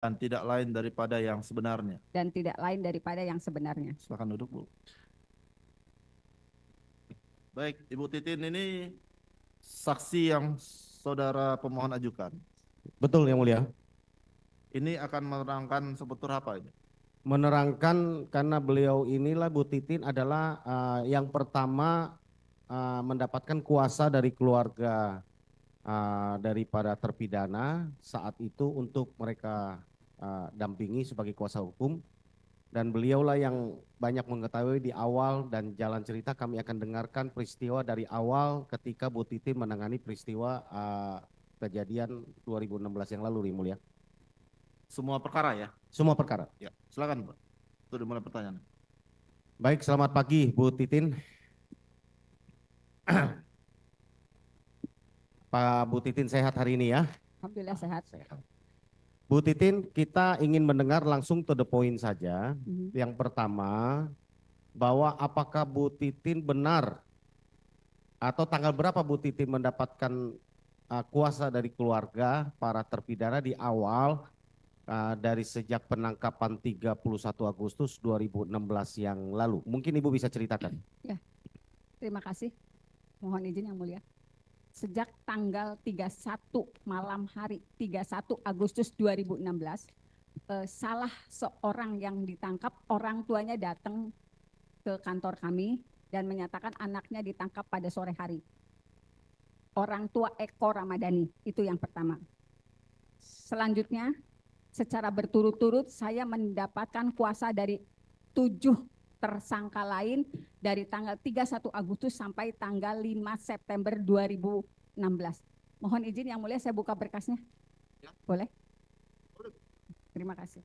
dan tidak lain daripada yang sebenarnya. dan tidak lain daripada yang sebenarnya. Silakan duduk, Bu. Baik, Ibu Titin ini saksi yang saudara pemohon ajukan. Betul yang mulia. Ini akan menerangkan seputar apa ini? Menerangkan karena beliau inilah Bu Titin adalah yang pertama mendapatkan kuasa dari keluarga daripada terpidana saat itu untuk mereka dampingi sebagai kuasa hukum, dan beliaulah yang banyak mengetahui di awal, dan jalan cerita kami akan dengarkan peristiwa dari awal ketika Bu Titin menangani peristiwa kejadian 2016 yang lalu, yang mulia. Semua perkara ya? Semua perkara. Ya, silakan, Pak. Itu dimulai pertanyaan. Baik, selamat pagi Bu Titin. Pak Bu Titin sehat hari ini ya? Alhamdulillah sehat. Bu Titin, kita ingin mendengar langsung to the point saja. Mhm. Yang pertama, bahwa apakah Bu Titin benar atau tanggal berapa Bu Titin mendapatkan kuasa dari keluarga para terpidana di awal dari sejak penangkapan 31 Agustus 2016 yang lalu? Mungkin Ibu bisa ceritakan. Ya, terima kasih. Mohon izin yang mulia. Sejak tanggal 31 malam hari 31 Agustus 2016, salah seorang yang ditangkap, orang tuanya datang ke kantor kami dan menyatakan anaknya ditangkap pada sore hari. Orang tua Eko Ramadhani, itu yang pertama. Selanjutnya, secara berturut-turut saya mendapatkan kuasa dari 7 tersangka lain dari tanggal 31 Agustus sampai tanggal 5 September 2016. Mohon izin yang mulia saya buka berkasnya. Boleh? Terima kasih.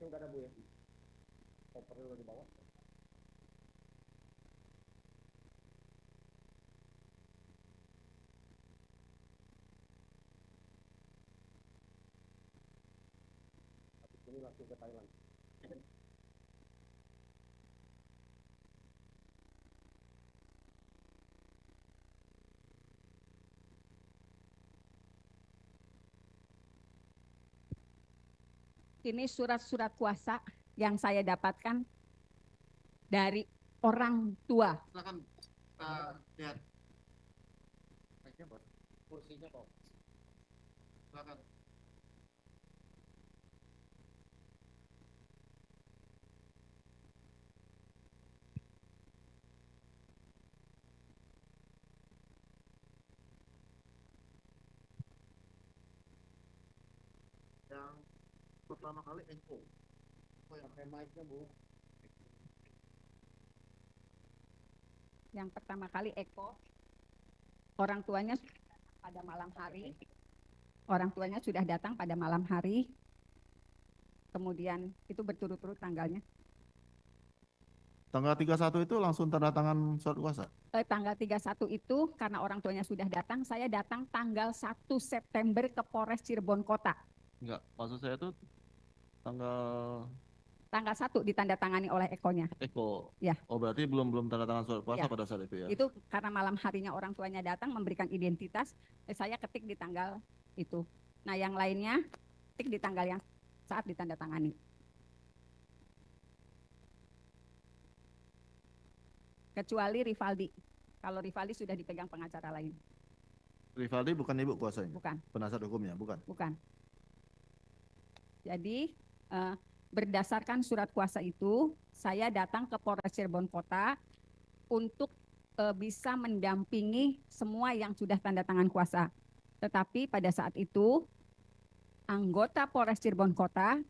Udah ada Bu ya? Kopernya udah dibawa. Habis ini langsung ke Thailand. Ini surat-surat kuasa yang saya dapatkan dari orang tua. Silakan lihat. Kursinya kok. Silakan. Yang pertama kali Eko. Pakai mic-nya Bu. Yang pertama kali Eko, orang tuanya pada malam hari. Orang tuanya sudah datang pada malam hari. Kemudian itu berturut-turut tanggalnya. Tanggal 31 itu langsung tanda tangan surat kuasa? Tanggal 31 itu karena orang tuanya sudah datang, saya datang tanggal 1 September ke Polres Cirebon Kota. Enggak, maksud saya itu tanggal 1 ditandatangani oleh Ekonya. Eko. Ya. Oh, berarti belum tanda tangan surat kuasa Ya. pada saat itu ya? Itu karena malam harinya orang tuanya datang memberikan identitas, saya ketik di tanggal itu. Nah, yang lainnya ketik di tanggal yang saat ditandatangani. Kecuali Rivaldi. Kalau Rivaldi sudah dipegang pengacara lain. Rivaldi bukan ibu kuasanya? Bukan. Penasihat hukumnya, bukan? Bukan. Jadi berdasarkan surat kuasa itu, saya datang ke Polres Cirebon Kota untuk bisa mendampingi semua yang sudah tanda tangan kuasa. Tetapi pada saat itu, anggota Polres Cirebon Kota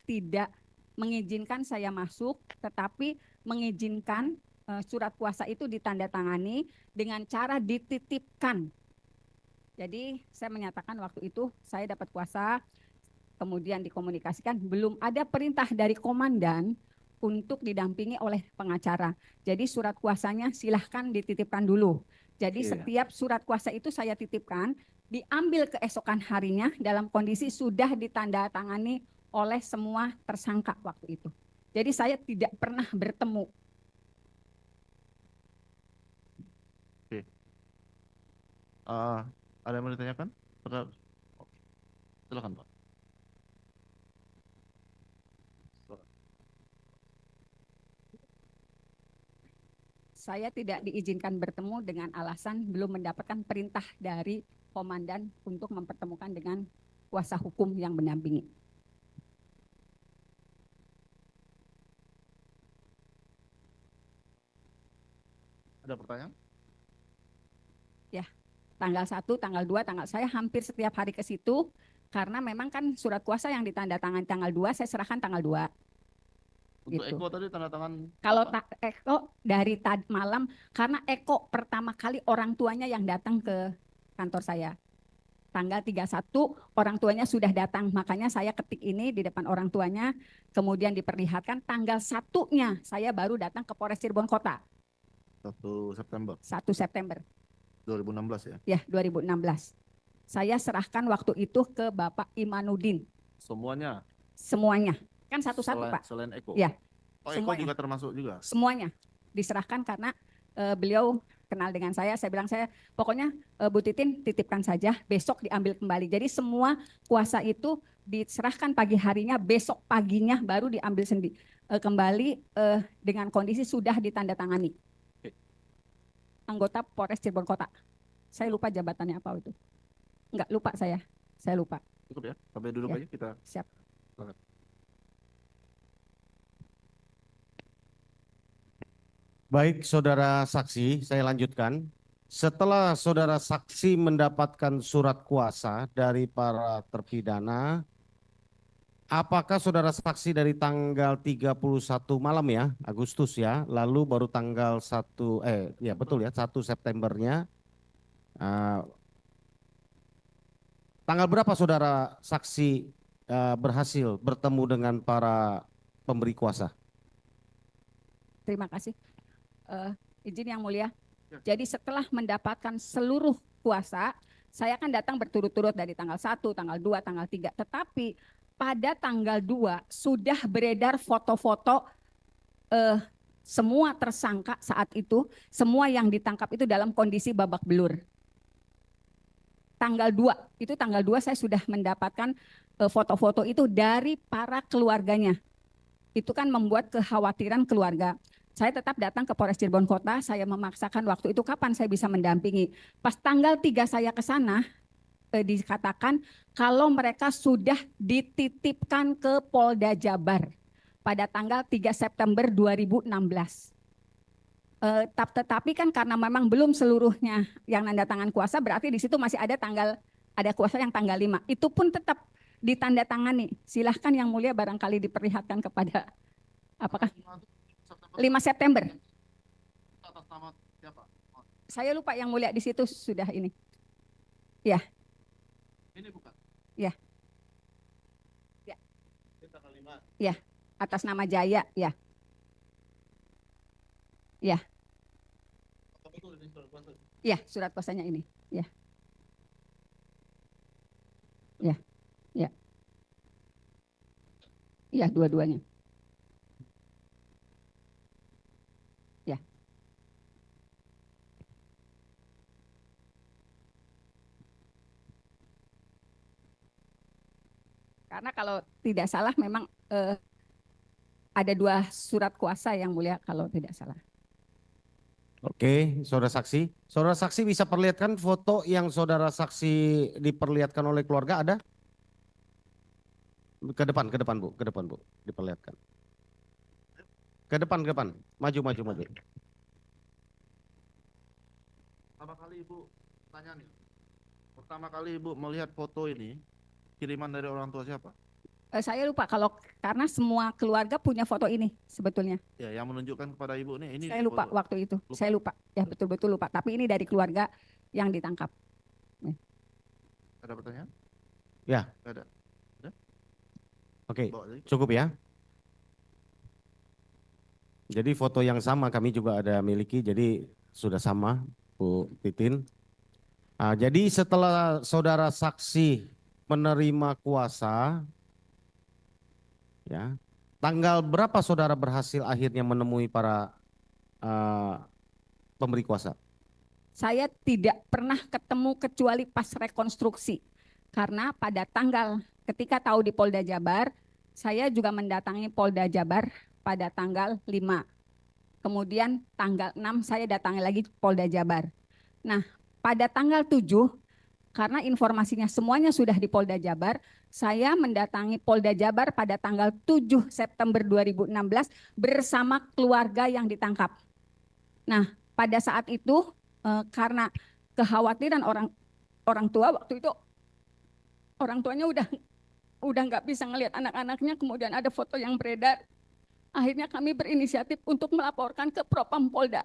tidak mengizinkan saya masuk, tetapi mengizinkan surat kuasa itu ditandatangani dengan cara dititipkan Jadi saya menyatakan waktu itu saya dapat kuasa, kemudian dikomunikasikan, belum ada perintah dari komandan untuk didampingi oleh pengacara. Jadi surat kuasanya silahkan dititipkan dulu. Jadi Oke. setiap surat kuasa itu saya titipkan, diambil keesokan harinya dalam kondisi sudah ditandatangani oleh semua tersangka waktu itu. Jadi saya tidak pernah bertemu. Ada yang mau ditanyakan? Oke. Silakan Pak. Saya tidak diizinkan bertemu dengan alasan belum mendapatkan perintah dari komandan untuk mempertemukan dengan kuasa hukum yang mendampingi. Ada pertanyaan? Tanggal 1, tanggal 2, saya hampir setiap hari ke situ karena memang kan surat kuasa yang ditandatangani tanggal 2 saya serahkan tanggal 2. Untuk Gitu. Eko tadi tanda tangan Kalau apa? Eko dari malam, karena Eko pertama kali orang tuanya yang datang ke kantor saya. Tanggal 31 orang tuanya sudah datang, makanya saya ketik ini di depan orang tuanya, kemudian diperlihatkan tanggal 1-nya saya baru datang ke Polres Cirebon Kota, 1 September 1 September 2016 ya. ya 2016. Saya serahkan waktu itu ke Bapak Imanuddin, Semuanya semuanya. Kan satu-satu Pak, selain Eko. Ya, Oh, Eko semuanya. juga termasuk juga. Semuanya diserahkan karena beliau kenal dengan saya bilang pokoknya Bu Titin titipkan saja, besok diambil kembali. Jadi semua kuasa itu diserahkan pagi harinya, besok paginya baru diambil kembali dengan kondisi sudah ditandatangani. Oke. Anggota Polres Cirebon Kota. Saya lupa jabatannya apa itu. Enggak lupa saya lupa. Cukup ya, sampai duduk Ya. aja kita. Siap. Baik, saudara saksi, saya lanjutkan. Setelah saudara saksi mendapatkan surat kuasa dari para terpidana, apakah saudara saksi dari tanggal 31 malam ya, Agustus ya, lalu baru tanggal 1, ya betul ya, 1 Septembernya, tanggal berapa saudara saksi berhasil bertemu dengan para pemberi kuasa? Terima kasih. Izin yang mulia. Ya. Jadi setelah mendapatkan seluruh kuasa, saya akan datang berturut-turut dari tanggal 1, tanggal 2, tanggal 3. Tetapi pada tanggal 2 sudah beredar foto-foto semua tersangka saat itu, semua yang ditangkap itu dalam kondisi babak belur. Tanggal 2 saya sudah mendapatkan foto-foto itu dari para keluarganya. Itu kan membuat kekhawatiran keluarga. Saya tetap datang ke Polres Cirebon Kota, saya memaksakan waktu itu kapan saya bisa mendampingi. Pas tanggal 3 saya ke sana, dikatakan kalau mereka sudah dititipkan ke Polda Jabar pada tanggal 3 September 2016. Tetapi kan karena memang belum seluruhnya yang nanda tangan kuasa, berarti di situ masih ada kuasa yang tanggal 5. Itu pun tetap ditandatangani. Silahkan yang mulia barangkali diperlihatkan kepada apakah 5 September. Atas nama siapa? Saya lupa yang mulia di situ sudah ini. Ya. Ini bukan. Ya. Ya. Ini tanggal 5. Ya, atas nama Jaya, ya. Ya. Apa betul ini surat kuasa? Ya, surat kuasanya ini. Ya. Ya. Ya. Ya, dua-duanya. Ya. Karena kalau tidak salah memang ada 2 surat kuasa yang mulia kalau tidak salah. Oke, saudara saksi. Saudara saksi bisa perlihatkan foto yang saudara saksi diperlihatkan oleh keluarga ada? Ke depan Bu, diperlihatkan. Ke depan, maju. Pertama kali Ibu tanya nih. Pertama kali Ibu melihat foto ini, kiriman dari orang tua siapa? Saya lupa karena semua keluarga punya foto ini sebetulnya. Ya, yang menunjukkan kepada Ibu nih, ini Saya lupa foto. waktu itu. Lupa. Saya lupa. Ya betul-betul lupa. Tapi ini dari keluarga yang ditangkap. Ya. Nggak ada. Oke, Bawa lagi. cukup ya. Jadi foto yang sama kami juga ada miliki, jadi sudah sama Bu Titin. Jadi setelah saudara saksi menerima kuasa, ya, tanggal berapa saudara berhasil akhirnya menemui para pemberi kuasa? Saya tidak pernah ketemu kecuali pas rekonstruksi. Karena pada tanggal ketika tahu di Polda Jabar, saya juga mendatangi Polda Jabar pada tanggal 5. Kemudian tanggal 6 saya datangi lagi Polda Jabar. Nah, pada tanggal 7, karena informasinya semuanya sudah di Polda Jabar, saya mendatangi Polda Jabar pada tanggal 7 September 2016 bersama keluarga yang ditangkap. Nah, pada saat itu karena kekhawatiran orang tua waktu itu, orang tuanya udah nggak bisa ngelihat anak-anaknya, kemudian ada foto yang beredar. Akhirnya kami berinisiatif untuk melaporkan ke Propam Polda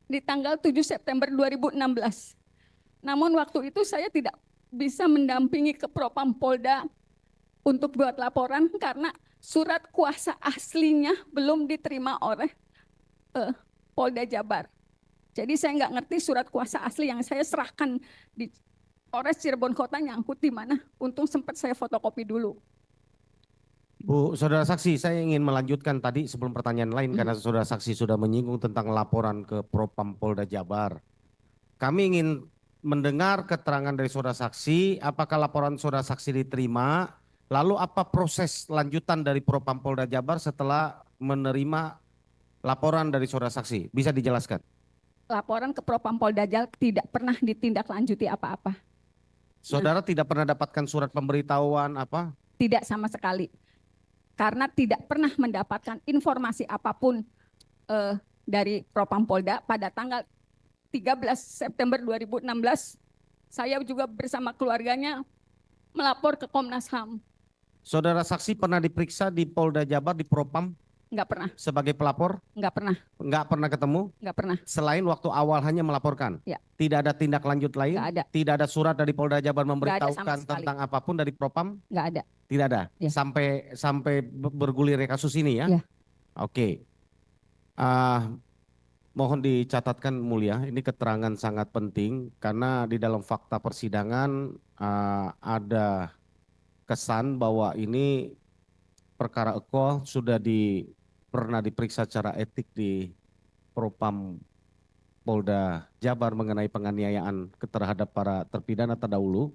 di tanggal 7 September 2016. Namun waktu itu saya tidak bisa mendampingi ke Propam Polda untuk buat laporan karena surat kuasa aslinya belum diterima oleh Polda Jabar. Jadi saya nggak ngerti surat kuasa asli yang saya serahkan di Polres Cirebon Kota nyangkut di mana. Untung sempat saya fotokopi dulu. Bu, saudara saksi, saya ingin melanjutkan tadi sebelum pertanyaan lain karena saudara saksi sudah menyinggung tentang laporan ke Propam Polda Jabar. Kami ingin mendengar keterangan dari saudara saksi, apakah laporan saudara saksi diterima, lalu apa proses lanjutan dari Propam Polda Jabar setelah menerima laporan dari saudara saksi? Bisa dijelaskan? Laporan ke Propam Polda Jabar tidak pernah ditindaklanjuti apa-apa. Saudara tidak pernah dapatkan surat pemberitahuan apa? Tidak sama sekali. Karena tidak pernah mendapatkan informasi apapun dari Propam Polda pada tanggal 13 September 2016, saya juga bersama keluarganya melapor ke Komnas HAM. Saudara saksi pernah diperiksa di Polda Jabar, di Propam Nggak pernah, sebagai pelapor? nggak pernah, Nggak pernah ketemu? nggak pernah, Selain waktu awal hanya melaporkan? Ya. Tidak ada tindak lanjut lain? nggak ada, Tidak ada surat dari Polda Jabar sama memberitahukan sekali. tentang apapun dari Propam? nggak ada. Tidak ada? Ya. Sampai bergulirnya kasus ini ya? Ya. Oke. Mohon dicatatkan Mulia, ini keterangan sangat penting karena di dalam fakta persidangan ada kesan bahwa ini perkara Eko sudah pernah diperiksa secara etik di Propam Polda Jabar mengenai penganiayaan terhadap para terpidana terdahulu.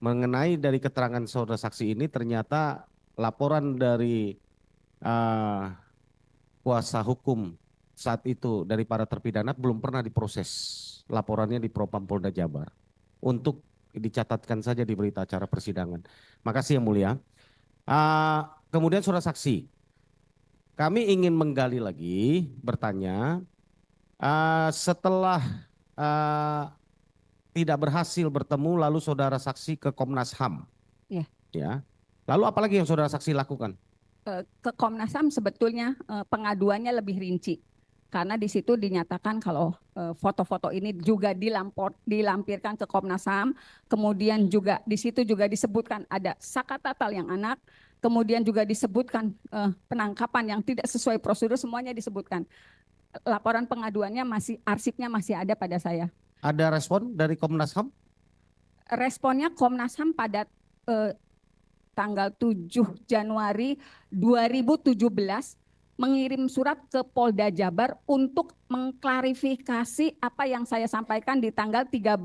Mengenai dari keterangan saudara saksi ini ternyata laporan dari kuasa hukum saat itu dari para terpidana belum pernah diproses. Laporannya di Propam Polda Jabar. Untuk dicatatkan saja di berita acara persidangan. Makasih yang mulia. Kemudian saudara saksi, kami ingin menggali lagi, bertanya, setelah tidak berhasil bertemu lalu saudara saksi ke Komnas HAM. Ya. Ya. Lalu apalagi yang saudara saksi lakukan? Ke Komnas HAM sebetulnya pengaduannya lebih rinci. Karena di situ dinyatakan kalau foto-foto ini juga dilampirkan ke Komnas HAM, kemudian juga di situ juga disebutkan ada Saka Tatal yang anak, kemudian juga disebutkan penangkapan yang tidak sesuai prosedur, semuanya disebutkan. Laporan pengaduannya arsipnya masih ada pada saya. Ada respon dari Komnas HAM? Responnya Komnas HAM pada tanggal 7 Januari 2017 mengirim surat ke Polda Jabar untuk mengklarifikasi apa yang saya sampaikan di tanggal 13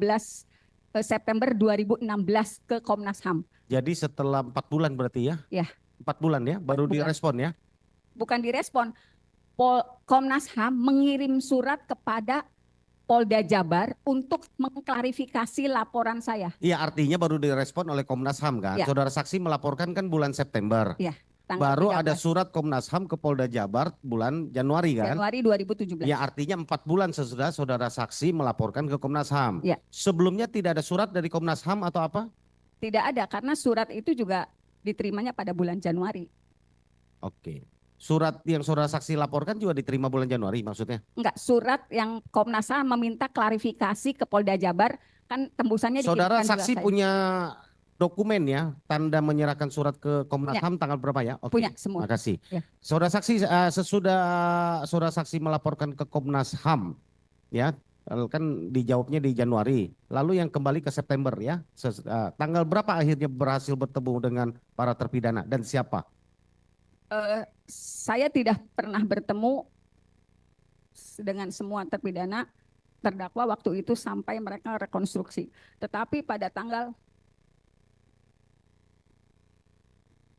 September 2016 ke Komnas HAM. Jadi setelah 4 bulan berarti ya? Ya. 4 bulan ya, baru 4 bulan. direspon ya? Bukan direspon, Komnas HAM mengirim surat kepada Polda Jabar untuk mengklarifikasi laporan saya. Iya, artinya baru direspon oleh Komnas HAM kan? Ya. Saudara saksi melaporkan kan bulan September. Ya. Baru 13 ada surat Komnas HAM ke Polda Jabar bulan Januari kan? Januari 2017. Ya, artinya 4 bulan sesudah saudara saksi melaporkan ke Komnas HAM. Ya. Sebelumnya tidak ada surat dari Komnas HAM atau apa? Tidak ada, karena surat itu juga diterimanya pada bulan Januari. Oke. Surat yang saudara saksi laporkan juga diterima bulan Januari maksudnya? Enggak, surat yang Komnas HAM meminta klarifikasi ke Polda Jabar kan tembusannya Saudara dikirimkan juga saksi saya. punya dokumen ya, tanda menyerahkan surat ke Komnas Punya. HAM tanggal berapa ya? Oke. Punya semua. Makasih. Ya. Saudara saksi, sesudah saudara saksi melaporkan ke Komnas HAM, ya kan dijawabnya di Januari, lalu yang kembali ke September ya, tanggal berapa akhirnya berhasil bertemu dengan para terpidana dan siapa? Saya tidak pernah bertemu dengan semua terpidana terdakwa waktu itu sampai mereka rekonstruksi. Tetapi pada tanggal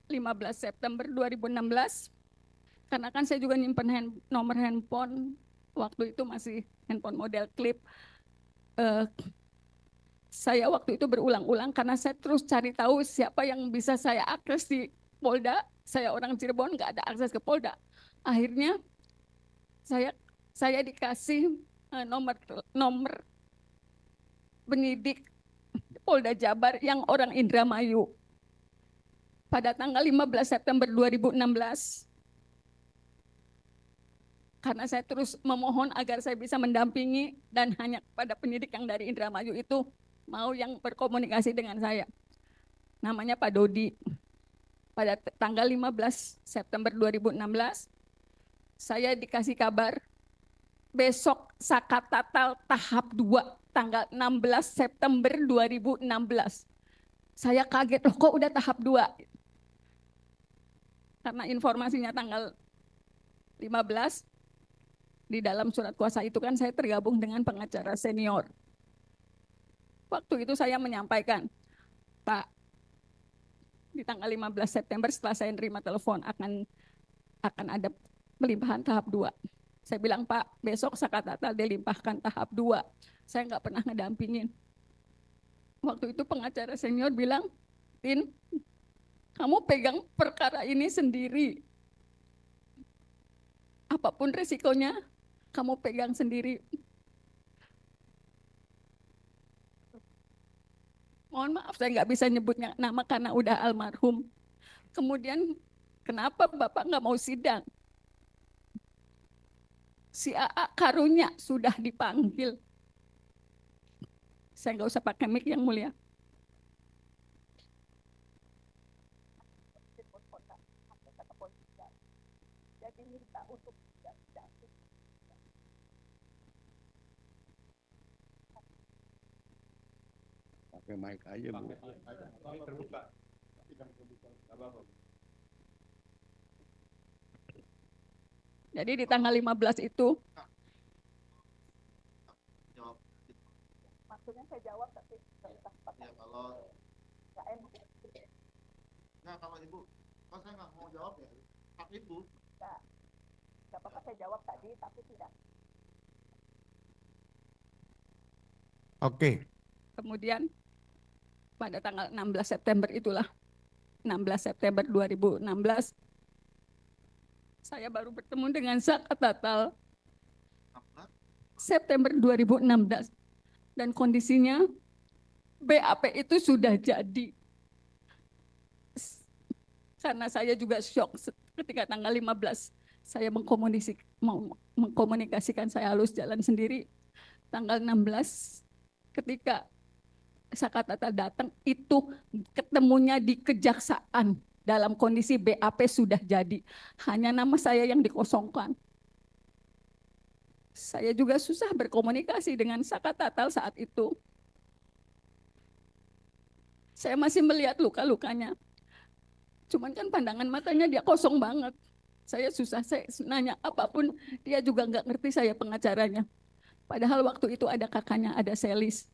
15 September 2016, karena kan saya juga nyimpen nomor handphone, waktu itu masih handphone model klip. Saya waktu itu berulang-ulang karena saya terus cari tahu siapa yang bisa saya akses di Polda. Saya orang Cirebon, nggak ada akses ke Polda. Akhirnya saya dikasih nomor penyidik Polda Jabar yang orang Indramayu. Pada tanggal 15 September 2016, karena saya terus memohon agar saya bisa mendampingi dan hanya pada penyidik yang dari Indramayu itu mau yang berkomunikasi dengan saya. Namanya Pak Dodi. Pada tanggal 15 September 2016, saya dikasih kabar besok Sakatatal tahap 2 tanggal 16 September 2016. Saya kaget, loh kok udah tahap 2? Karena informasinya tanggal 15, di dalam surat kuasa itu kan saya tergabung dengan pengacara senior. Waktu itu saya menyampaikan, Pak, di tanggal 15 September setelah saya nerima telepon akan ada pelimpahan tahap 2. Saya bilang, Pak, besok Sakatatal dilimpahkan tahap 2. Saya nggak pernah ngedampingin. Waktu itu pengacara senior bilang, Tin, kamu pegang perkara ini sendiri. Apapun resikonya, kamu pegang sendiri. Mohon maaf, saya nggak bisa nyebutnya nama karena udah almarhum. Kemudian, kenapa Bapak nggak mau sidang? Si AA karunya sudah dipanggil. Saya nggak usah pakai mic yang mulia. Jadi minta untuk Pakai mic aja, Bu. Jadi di tanggal 15 itu. Jawab. Maksudnya saya jawab tapi Ya kalau nggak, kalau ibu, kalau saya nggak mau jawab ya hak ibu. nggak apa-apa saya jawab tadi tapi tidak. Oke. Kemudian pada tanggal 16 September itulah, 16 September 2016, saya baru bertemu dengan Sakatatal September 2016. Dan kondisinya BAP itu sudah jadi. Karena saya juga syok ketika tanggal 15 saya mengkomunikasikan, saya harus jalan sendiri. Tanggal 16 ketika Sakatatal datang itu ketemunya di kejaksaan dalam kondisi BAP sudah jadi. Hanya nama saya yang dikosongkan. Saya juga susah berkomunikasi dengan Sakatatal saat itu. Saya masih melihat luka-lukanya. Cuman kan pandangan matanya dia kosong banget. Saya susah, saya nanya apapun, dia juga nggak ngerti saya pengacaranya. Padahal waktu itu ada kakaknya, ada Selis.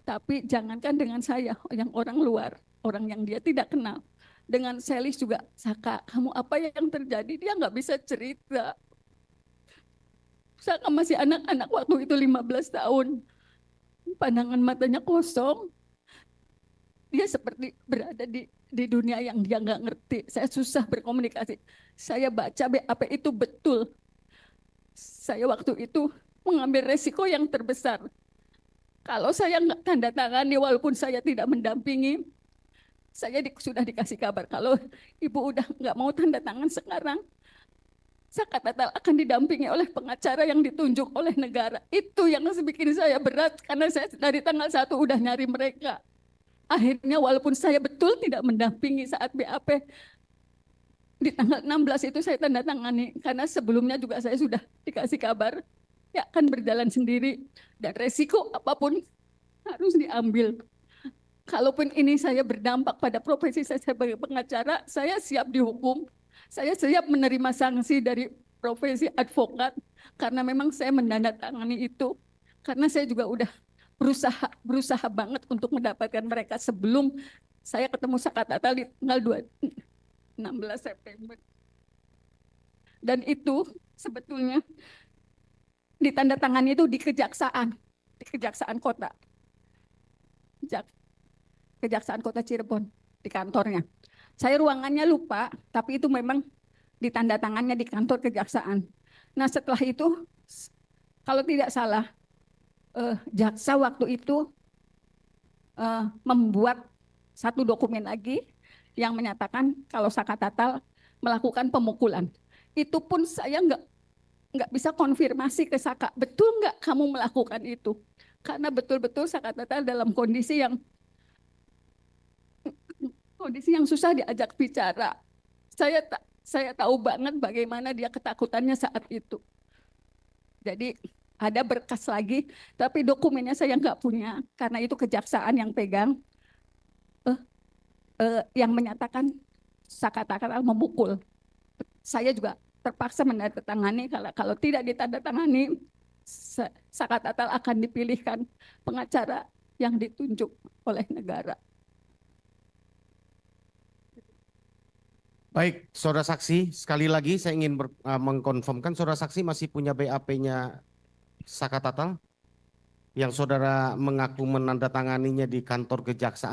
Tapi jangankan dengan saya, yang orang luar, orang yang dia tidak kenal. Dengan Selis juga, Saka, kamu apa yang terjadi? Dia nggak bisa cerita. Saka masih anak-anak waktu itu 15 tahun. Pandangan matanya kosong. Dia seperti berada di dunia yang dia nggak ngerti. Saya susah berkomunikasi. Saya baca BAP itu betul. Saya waktu itu mengambil resiko yang terbesar. Kalau saya nggak tanda tangani walaupun saya tidak mendampingi, saya sudah dikasih kabar kalau ibu udah nggak mau tanda tangan sekarang, Sakatatal akan didampingi oleh pengacara yang ditunjuk oleh negara. Itu yang bikin saya berat karena saya dari tanggal 1 udah nyari mereka. akhirnya walaupun saya betul tidak mendampingi saat BAP, di tanggal 16 itu saya tanda tangani karena sebelumnya juga saya sudah dikasih kabar ya akan berjalan sendiri dan resiko apapun harus diambil. Kalaupun ini saya berdampak pada profesi saya sebagai pengacara, saya siap dihukum. Saya siap menerima sanksi dari profesi advokat karena memang saya menandatangani itu. Karena saya juga udah berusaha banget untuk mendapatkan mereka sebelum saya ketemu Sakatatal di tanggal 16 September. Dan itu sebetulnya ditandatangani itu di Kejaksaan Kota. Kejaksaan Kota Cirebon di kantornya. Saya ruangannya lupa, tapi itu memang ditandatangannya di kantor kejaksaan. Nah setelah itu, kalau tidak salah, jaksa waktu itu membuat satu dokumen lagi yang menyatakan kalau Sakatatal melakukan pemukulan. Itu pun saya nggak bisa konfirmasi ke Saka, betul nggak kamu melakukan itu? Karena betul-betul Sakatatal dalam kondisi yang susah diajak bicara. Saya tahu banget bagaimana dia ketakutannya saat itu. Jadi ada berkas lagi, tapi dokumennya saya nggak punya karena itu kejaksaan yang pegang, yang menyatakan Sakatatal memukul. Saya juga terpaksa menandatangani, kalau tidak ditandatangani Sakatatal akan dipilihkan pengacara yang ditunjuk oleh negara. Baik, saudara saksi, sekali lagi saya ingin mengkonfirmkan saudara saksi masih punya BAP-nya Sakatatal yang saudara mengaku menandatanganinya di kantor kejaksaan.